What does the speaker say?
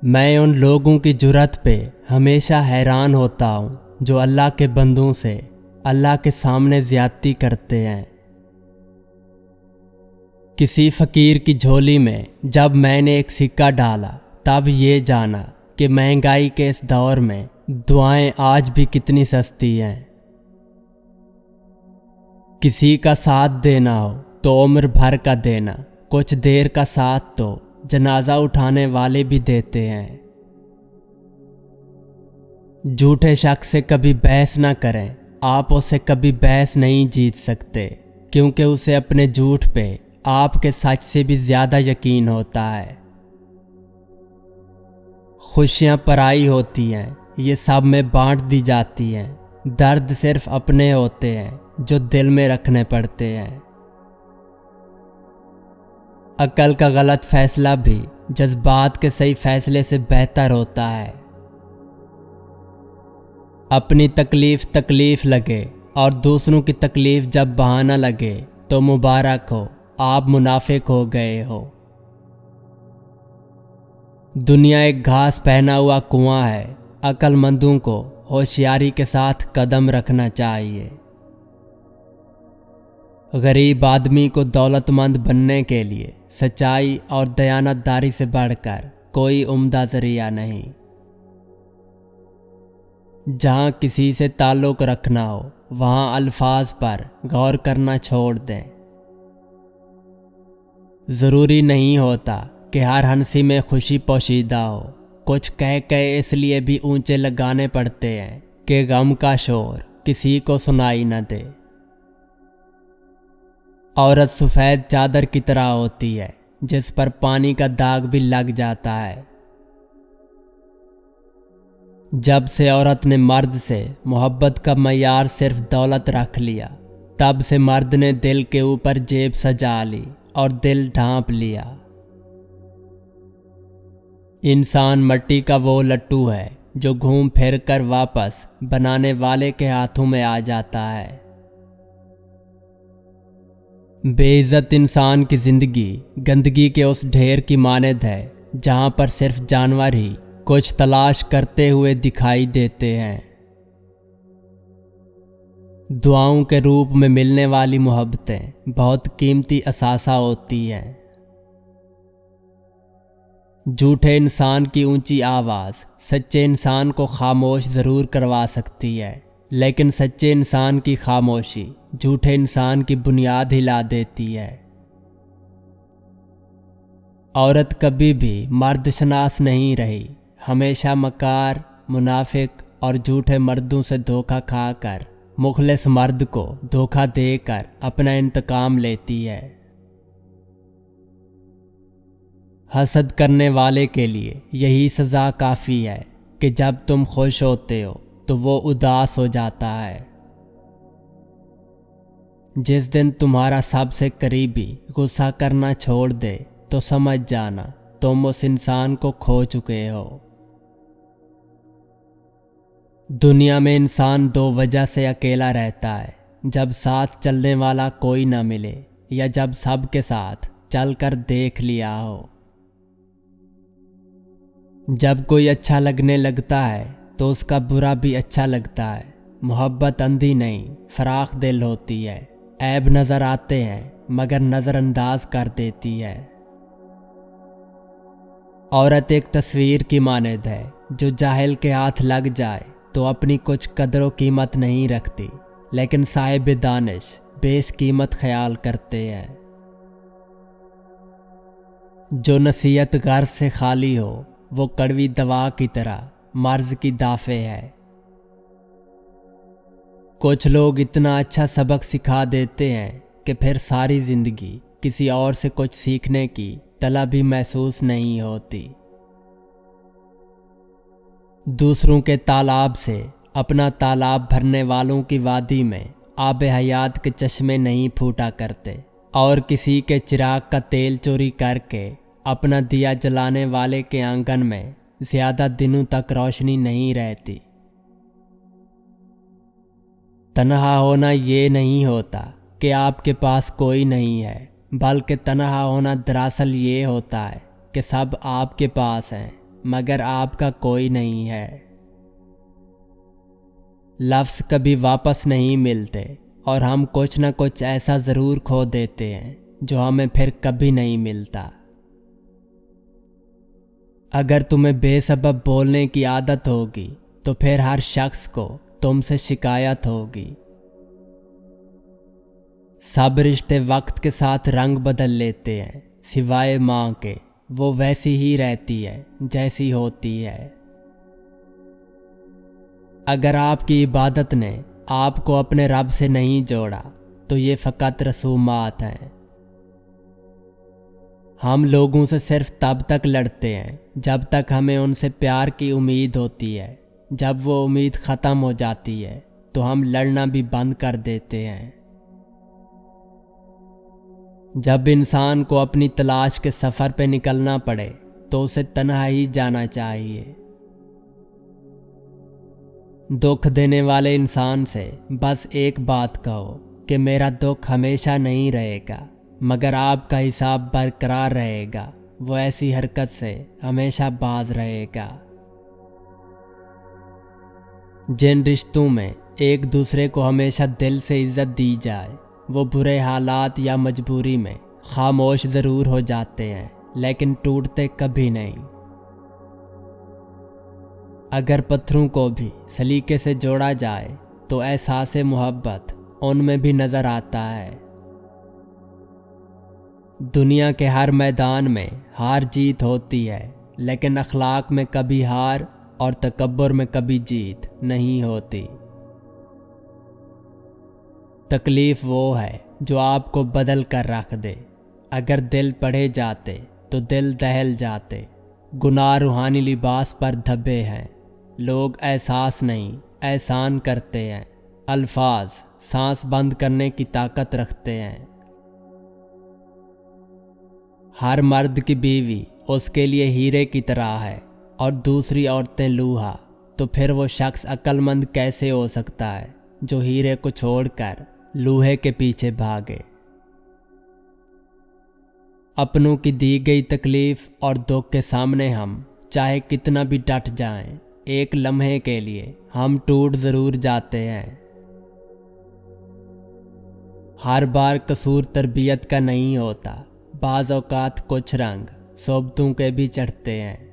میں ان لوگوں کی جرأت پہ ہمیشہ حیران ہوتا ہوں جو اللہ کے بندوں سے اللہ کے سامنے زیادتی کرتے ہیں۔ کسی فقیر کی جھولی میں جب میں نے ایک سکہ ڈالا تب یہ جانا کہ مہنگائی کے اس دور میں دعائیں آج بھی کتنی سستی ہیں۔ کسی کا ساتھ دینا ہو تو عمر بھر کا دینا، کچھ دیر کا ساتھ تو جنازہ اٹھانے والے بھی دیتے ہیں۔ جھوٹے شخص سے کبھی بحث نہ کریں، آپ اسے کبھی بحث نہیں جیت سکتے، کیونکہ اسے اپنے جھوٹ پہ آپ کے سچ سے بھی زیادہ یقین ہوتا ہے۔ خوشیاں پرائی ہوتی ہیں، یہ سب میں بانٹ دی جاتی ہیں، درد صرف اپنے ہوتے ہیں جو دل میں رکھنے پڑتے ہیں۔ عقل کا غلط فیصلہ بھی جذبات کے صحیح فیصلے سے بہتر ہوتا ہے۔ اپنی تکلیف لگے اور دوسروں کی تکلیف جب بہانہ لگے تو مبارک ہو، آپ منافق ہو گئے ہو۔ دنیا ایک گھاس پہنا ہوا کنواں ہے، عقل مندوں کو ہوشیاری کے ساتھ قدم رکھنا چاہیے۔ غریب آدمی کو دولت مند بننے کے لیے سچائی اور دیانتداری سے بڑھ کر کوئی عمدہ ذریعہ نہیں۔ جہاں کسی سے تعلق رکھنا ہو وہاں الفاظ پر غور کرنا چھوڑ دیں۔ ضروری نہیں ہوتا کہ ہر ہنسی میں خوشی پوشیدہ ہو، کچھ کہہ اس لیے بھی اونچے لگانے پڑتے ہیں کہ غم کا شور کسی کو سنائی نہ دے۔ عورت سفید چادر کی طرح ہوتی ہے جس پر پانی کا داغ بھی لگ جاتا ہے۔ جب سے عورت نے مرد سے محبت کا معیار صرف دولت رکھ لیا، تب سے مرد نے دل کے اوپر جیب سجا لی اور دل ڈھانپ لیا۔ انسان مٹی کا وہ لٹو ہے جو گھوم پھر کر واپس بنانے والے کے ہاتھوں میں آ جاتا ہے۔ بے عزت انسان کی زندگی گندگی کے اس ڈھیر کی مانند ہے جہاں پر صرف جانور ہی کچھ تلاش کرتے ہوئے دکھائی دیتے ہیں۔ دعاؤں کے روپ میں ملنے والی محبتیں بہت قیمتی اثاثہ ہوتی ہیں۔ جھوٹے انسان کی اونچی آواز سچے انسان کو خاموش ضرور کروا سکتی ہے، لیکن سچے انسان کی خاموشی جھوٹے انسان کی بنیاد ہلا دیتی ہے۔ عورت کبھی بھی مرد شناس نہیں رہی، ہمیشہ مکار، منافق اور جھوٹے مردوں سے دھوکہ کھا کر مخلص مرد کو دھوکہ دے کر اپنا انتقام لیتی ہے۔ حسد کرنے والے کے لیے یہی سزا کافی ہے کہ جب تم خوش ہوتے ہو تو وہ اداس ہو جاتا ہے۔ جس دن تمہارا سب سے قریبی غصہ کرنا چھوڑ دے تو سمجھ جانا تم اس انسان کو کھو چکے ہو۔ دنیا میں انسان دو وجہ سے اکیلا رہتا ہے، جب ساتھ چلنے والا کوئی نہ ملے یا جب سب کے ساتھ چل کر دیکھ لیا ہو۔ جب کوئی اچھا لگنے لگتا ہے تو اس کا برا بھی اچھا لگتا ہے۔ محبت اندھی نہیں، فراخ دل ہوتی ہے، عیب نظر آتے ہیں مگر نظر انداز کر دیتی ہے۔ عورت ایک تصویر کی مانند ہے جو جاہل کے ہاتھ لگ جائے تو اپنی کچھ قدر و قیمت نہیں رکھتی، لیکن صاحب دانش بیش قیمت خیال کرتے ہیں۔ جو نصیحت غرض سے خالی ہو وہ کڑوی دوا کی طرح مرض کی دافع ہے۔ کچھ لوگ اتنا اچھا سبق سکھا دیتے ہیں کہ پھر ساری زندگی کسی اور سے کچھ سیکھنے کی طلب بھی محسوس نہیں ہوتی۔ دوسروں کے تالاب سے اپنا تالاب بھرنے والوں کی وادی میں آب حیات کے چشمے نہیں پھوٹا کرتے، اور کسی کے چراغ کا تیل چوری کر کے اپنا دیا جلانے والے کے آنگن میں زیادہ دنوں تک روشنی نہیں رہتی۔ تنہا ہونا یہ نہیں ہوتا کہ آپ کے پاس کوئی نہیں ہے، بلکہ تنہا ہونا دراصل یہ ہوتا ہے کہ سب آپ کے پاس ہیں، مگر آپ کا کوئی نہیں ہے۔ لفظ کبھی واپس نہیں ملتے اور ہم کچھ نہ کچھ ایسا ضرور کھو دیتے ہیں جو ہمیں پھر کبھی نہیں ملتا۔ اگر تمہیں بے سبب بولنے کی عادت ہوگی تو پھر ہر شخص کو تم سے شکایت ہوگی۔ سب رشتے وقت کے ساتھ رنگ بدل لیتے ہیں سوائے ماں کے، وہ ویسی ہی رہتی ہے جیسی ہوتی ہے۔ اگر آپ کی عبادت نے آپ کو اپنے رب سے نہیں جوڑا تو یہ فقط رسومات ہیں۔ ہم لوگوں سے صرف تب تک لڑتے ہیں جب تک ہمیں ان سے پیار کی امید ہوتی ہے۔ جب وہ امید ختم ہو جاتی ہے تو ہم لڑنا بھی بند کر دیتے ہیں۔ جب انسان کو اپنی تلاش کے سفر پہ نکلنا پڑے تو اسے تنہا ہی جانا چاہیے۔ دکھ دینے والے انسان سے بس ایک بات کہو کہ میرا دکھ ہمیشہ نہیں رہے گا، مگر آپ کا حساب برقرار رہے گا۔ وہ ایسی حرکت سے ہمیشہ باز رہے گا۔ جن رشتوں میں ایک دوسرے کو ہمیشہ دل سے عزت دی جائے وہ برے حالات یا مجبوری میں خاموش ضرور ہو جاتے ہیں لیکن ٹوٹتے کبھی نہیں۔ اگر پتھروں کو بھی سلیقے سے جوڑا جائے تو احساس محبت ان میں بھی نظر آتا ہے۔ دنیا کے ہر میدان میں ہار جیت ہوتی ہے لیکن اخلاق میں کبھی ہار اور تکبر میں کبھی جیت نہیں ہوتی۔ تکلیف وہ ہے جو آپ کو بدل کر رکھ دے۔ اگر دل پڑھے جاتے تو دل دہل جاتے۔ گناہ روحانی لباس پر دھبے ہیں، لوگ احساس نہیں احسان کرتے ہیں۔ الفاظ سانس بند کرنے کی طاقت رکھتے ہیں۔ ہر مرد کی بیوی اس کے لیے ہیرے کی طرح ہے اور دوسری عورتیں لوہا، تو پھر وہ شخص عقل مند کیسے ہو سکتا ہے جو ہیرے کو چھوڑ کر لوہے کے پیچھے بھاگے۔ اپنوں کی دی گئی تکلیف اور دکھ کے سامنے ہم چاہے کتنا بھی ڈٹ جائیں، ایک لمحے کے لیے ہم ٹوٹ ضرور جاتے ہیں۔ ہر بار قصور تربیت کا نہیں ہوتا، بعض اوقات کچھ رنگ صحبتوں کے بھی چڑھتے ہیں۔